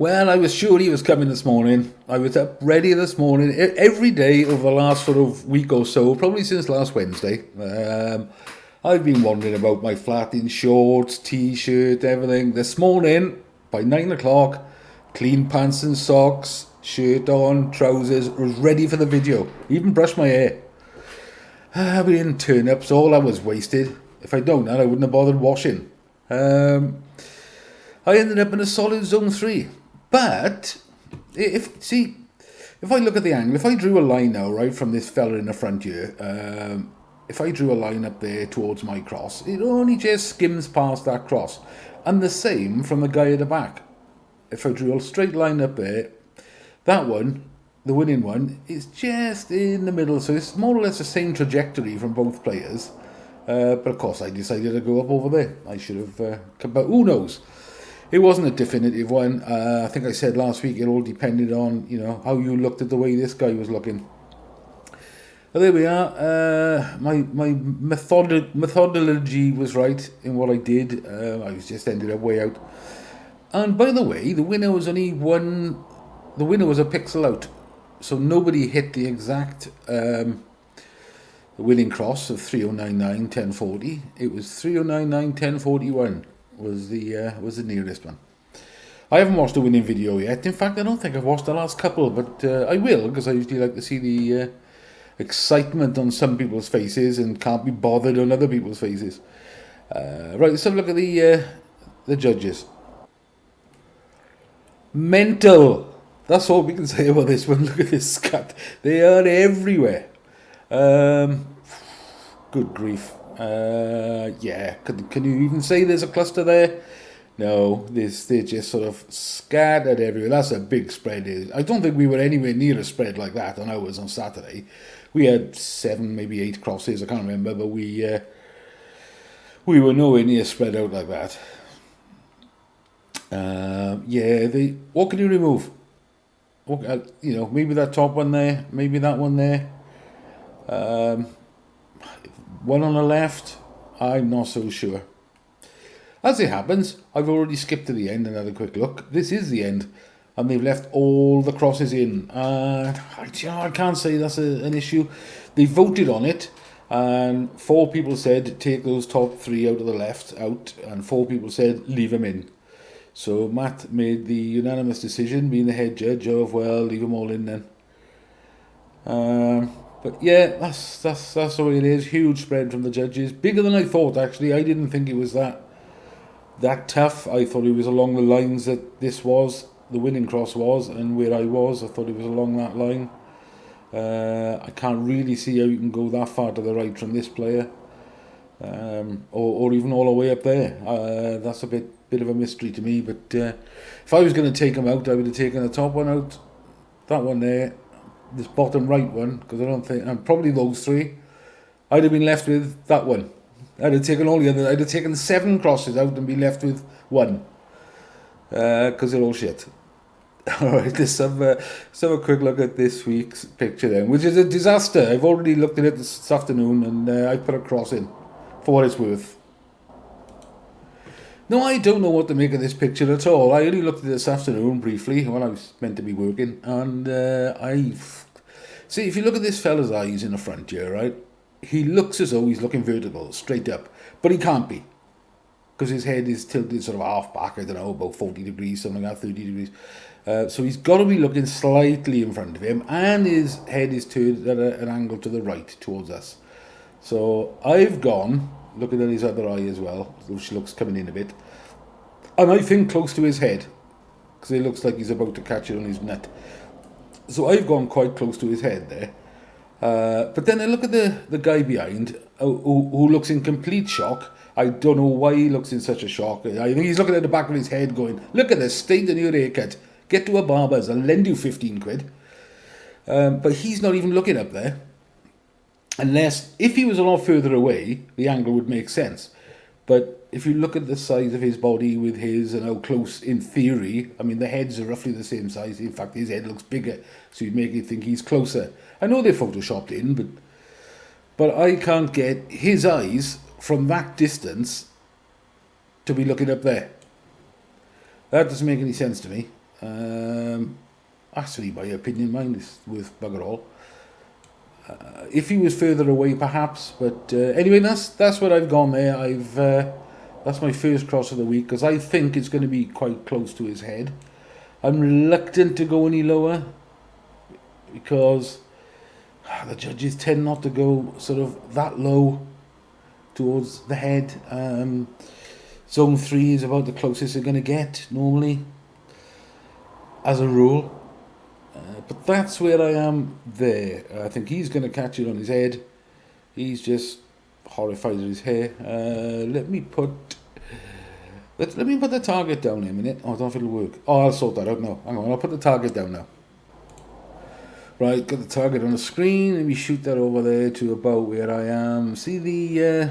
Well, I was sure he was coming this morning. I was up ready this morning. Every day over the last sort of week or so, probably since last Wednesday, I've been wandering about my flat in shorts, t-shirt, everything. This morning, by 9 o'clock, clean pants and socks, shirt on, trousers, was ready for the video. Even brushed my hair. We didn't turn up, so all that was wasted. If I'd known that, I wouldn't have bothered washing. I ended up in a solid zone 3. But, if I look at the angle, if I drew a line now, right, from this fella in the front here, if I drew a line up there towards my cross, it only just skims past that cross. And the same from the guy at the back. If I drew a straight line up there, that one, the winning one, is just in the middle. So it's more or less the same trajectory from both players. But of course I decided to go up over there. I should have come back. Who knows? It wasn't a definitive one. I think I said last week it all depended on, how you looked at the way this guy was looking. But there we are. My methodology was right in what I did. I just ended up way out. And by the way, the winner was only one. The winner was a pixel out, so nobody hit the exact winning cross of 3099 1040. It was 3099 1041. Was the nearest one. I haven't watched the winning video yet. In fact, I don't think I've watched the last couple, but I will, because I usually like to see the excitement on some people's faces and can't be bothered on other people's faces. Right, let's have a look at the judges. Mental. That's all we can say about this one. Look at this scat. They are everywhere. Good grief. Yeah, can you even say there's a cluster there? No, they're just sort of scattered everywhere. That's a big spread. I don't think we were anywhere near a spread like that on ours on Saturday. We had 7, maybe 8 crosses, I can't remember, but we were nowhere near spread out like that. What can you remove? Maybe that top one there, maybe that one there. One on the left, I'm not so sure. As it happens, I've already skipped to the end and had a quick look. This is the end, and they've left all the crosses in. I can't say that's an issue. They voted on it, and 4 people said take those top 3 out of the left out, and 4 people said leave them in. So Matt made the unanimous decision, being the head judge, of leave them all in then. But yeah, that's the way it is. Huge spread from the judges. Bigger than I thought, actually. I didn't think it was that tough. I thought it was along the lines that this was, the winning cross was, and where I was, I thought it was along that line. I can't really see how you can go that far to the right from this player. Or even all the way up there. That's a bit of a mystery to me. But if I was going to take him out, I would have taken the top one out. That one there. This bottom right one, because I don't think, and probably those 3, I'd have been left with that one. I'd have taken all the other. I'd have taken 7 crosses out and been left with 1, because they're all shit. All right, let's have a quick look at this week's picture then, which is a disaster. I've already looked at it this afternoon, and I put a cross in for what it's worth. No, I don't know what to make of this picture at all. I only looked at it this afternoon briefly when I was meant to be working, and see, if you look at this fella's eyes in the front here, right, he looks as though he's looking vertical, straight up, but he can't be, because his head is tilted sort of half back, I don't know, about 40 degrees, something like that, 30 degrees. So he's got to be looking slightly in front of him, and his head is turned at an angle to the right towards us. So I've gone looking at his other eye as well, which looks coming in a bit, and I think close to his head, because it looks like he's about to catch it on his nut. So I've gone quite close to his head there. But then I look at the guy behind, who looks in complete shock. I don't know why he looks in such a shock. I think he's looking at the back of his head going, look at the state of your haircut. Get to a barber's, I'll lend you 15 quid. But he's not even looking up there. Unless, if he was a lot further away, the angle would make sense. But if you look at the size of his body with his and how close, in theory, I mean, the heads are roughly the same size. In fact, his head looks bigger, so you'd make you think he's closer. I know they're photoshopped in, but I can't get his eyes from that distance to be looking up there. That doesn't make any sense to me. Actually, my opinion, mine is worth bugger all. If he was further away, perhaps. But anyway, that's what I've gone there. That's my first cross of the week, because I think it's going to be quite close to his head. I'm reluctant to go any lower, because the judges tend not to go sort of that low towards the head. Zone 3 is about the closest they're going to get, normally, as a rule. But that's where I am there. I think he's going to catch it on his head. He's just horrified at his hair. Let me put the target down in a minute. Oh, I don't know if it'll work. Oh, I'll sort that out now. Hang on, I'll put the target down now. Right, got the target on the screen. Let me shoot that over there to about where I am. See the...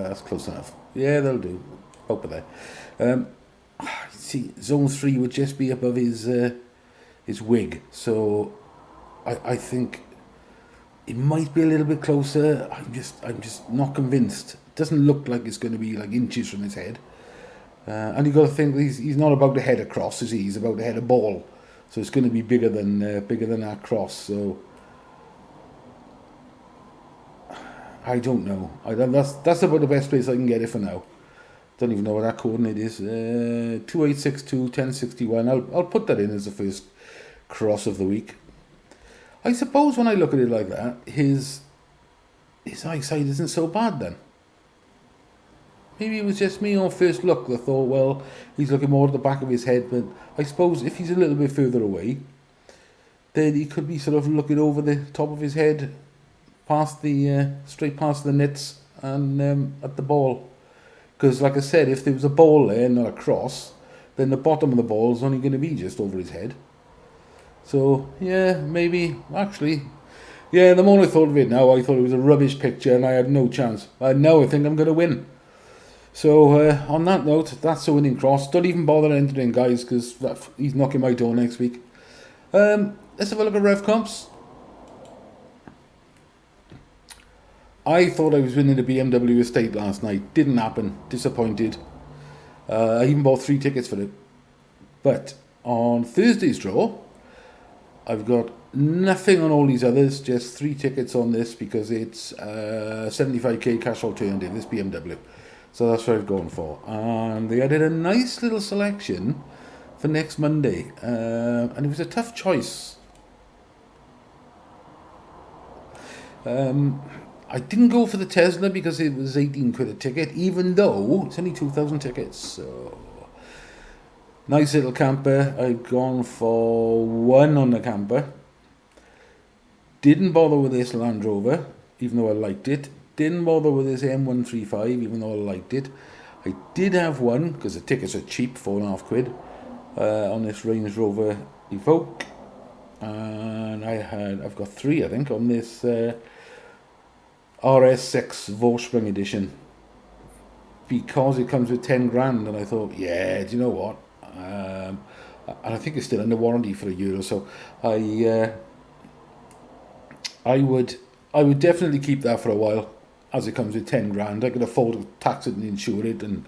that's close enough. Yeah, that'll do. Over there. See, zone 3 would just be above his wig. So I think it might be a little bit closer. I'm just not convinced. It doesn't look like it's going to be like inches from his head. And you've got to think he's not about to head across, is he? He's about to head a ball. So it's going to be bigger than that cross. So I don't know. That's about the best place I can get it for now. Don't even know what that coordinate is. 2862 1061. I'll put that in as the first cross of the week. I suppose when I look at it like that, his eyesight isn't so bad then. Maybe it was just me on first look that thought, well, he's looking more at the back of his head, but I suppose if he's a little bit further away, then he could be sort of looking over the top of his head, straight past the nets and at the ball. Because like I said, if there was a ball there, not a cross, then the bottom of the ball is only going to be just over his head. So, yeah, maybe, actually, yeah, the more I thought of it now, I thought it was a rubbish picture and I had no chance. Now I think I'm going to win. So, on that note, that's a winning cross. Don't even bother entering, guys, because he's knocking my door next week. Let's have a look at Revcomps. I thought I was winning the BMW estate last night. Didn't happen. Disappointed. I even bought 3 tickets for it. But on Thursday's draw, I've got nothing on all these others, just 3 tickets on this because it's 75k cash alternative, this BMW. So that's what I've gone for. And they added a nice little selection for next Monday. And it was a tough choice. I didn't go for the Tesla because it was 18 quid a ticket, even though it's only 2,000 tickets. So nice little camper. I've gone for 1 on the camper. Didn't bother with this Land Rover, even though I liked it. Didn't bother with this M135, even though I liked it. I did have 1, because the tickets are cheap, 4.5 quid, on this Range Rover Evoque. And I've got 3, I think, on this RS6 Vorsprung edition. Because it comes with 10 grand, and I thought, yeah, do you know what? And I think it's still under warranty for a year or so. I would definitely keep that for a while, as it comes with 10 grand. I could afford to tax it and insure it, and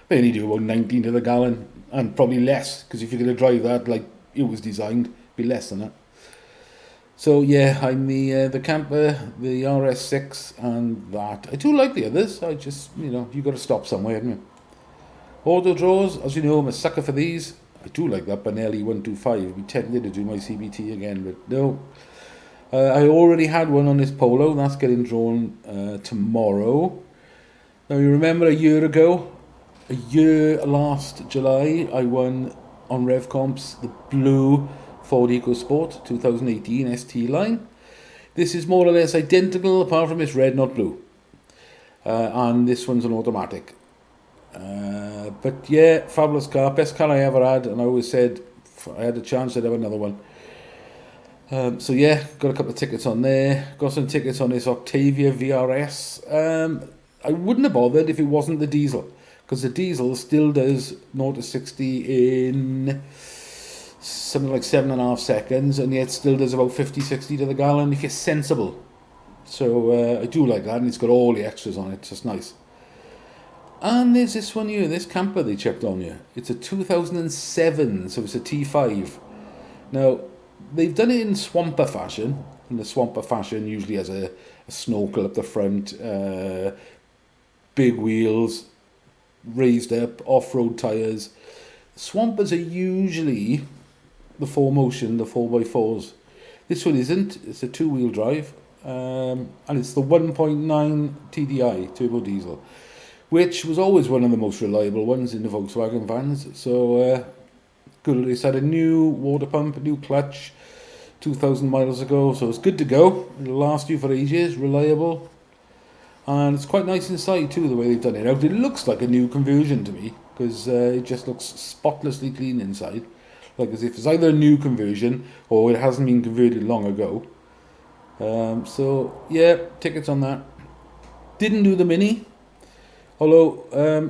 they only do about 19 to the gallon, and probably less, because if you're going to drive that like it was designed, it'd be less than that. So yeah, I'm the camper, the RS6, and that. I do like the others. I just, you got to stop somewhere, haven't you? Auto draws, as you know, I'm a sucker for these. I do like that Benelli 125. I'd be tempted to do my CBT again, but no. I already had one on this Polo. That's getting drawn tomorrow. Now, you remember a year last July, I won on Revcomps the blue Ford EcoSport 2018 ST line. This is more or less identical, apart from it's red, not blue. And this one's an automatic. But yeah, fabulous car. Best car I ever had. And I always said if I had a chance, I'd have another one. So yeah, got a couple of tickets on there. Got some tickets on this Octavia VRS. I wouldn't have bothered if it wasn't the diesel, because the diesel still does 0 to 60 in something like 7.5 seconds, and yet still does about 50-60 to the gallon if you're sensible. So I do like that, and it's got all the extras on it. It's just nice. And there's this one here, this camper they checked on here. It's a 2007, so it's a T5. Now, they've done it in swamper fashion. And the swamper fashion usually has a snorkel up the front, big wheels, raised up, off-road tyres. Swampers are usually the 4Motion, the 4x4s. This one isn't. It's a two-wheel drive. And it's the 1.9 TDI, turbo diesel, which was always one of the most reliable ones in the Volkswagen vans. So, good. It's had a new water pump, a new clutch, 2,000 miles ago, so it's good to go. It'll last you for ages, reliable. And it's quite nice inside too, the way they've done it out. It looks like a new conversion to me, because it just looks spotlessly clean inside. Like as if it's either a new conversion, or it hasn't been converted long ago. So, yeah, tickets on that. Didn't do the Mini. Although,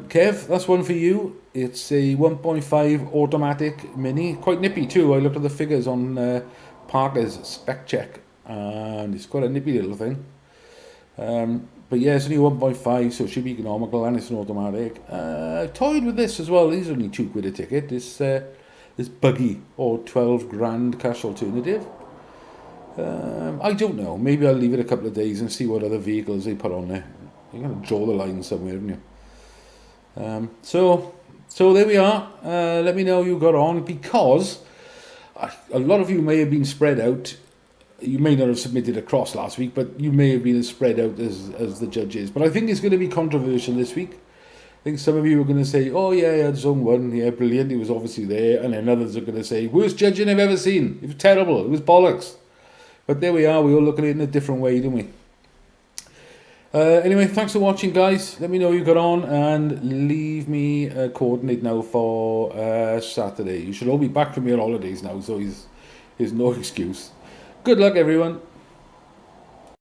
Kev, that's one for you. It's a 1.5 automatic Mini. Quite nippy too. I looked at the figures on Parker's spec check, and it's quite a nippy little thing. But yeah, it's only 1.5, so it should be economical, and it's an automatic. Toyed with this as well. These are only £2 a ticket. This buggy, or 12 grand cash alternative. I don't know. Maybe I'll leave it a couple of days and see what other vehicles they put on there. You're going to draw the line somewhere, aren't you? So there we are. Let me know you got on, because a lot of you may have been spread out. You may not have submitted across last week, but you may have been as spread out as the judges. But I think it's going to be controversial this week. I think some of you are going to say, oh yeah, I had zone 1, yeah, brilliant, it was obviously there. And then others are going to say, worst judging I've ever seen. It was terrible, it was bollocks. But there we are, we all look at it in a different way, don't we? Anyway, thanks for watching, guys. Let me know you got on, and leave me a coordinate now for Saturday. You should all be back from your holidays now, so there's no excuse. Good luck, everyone.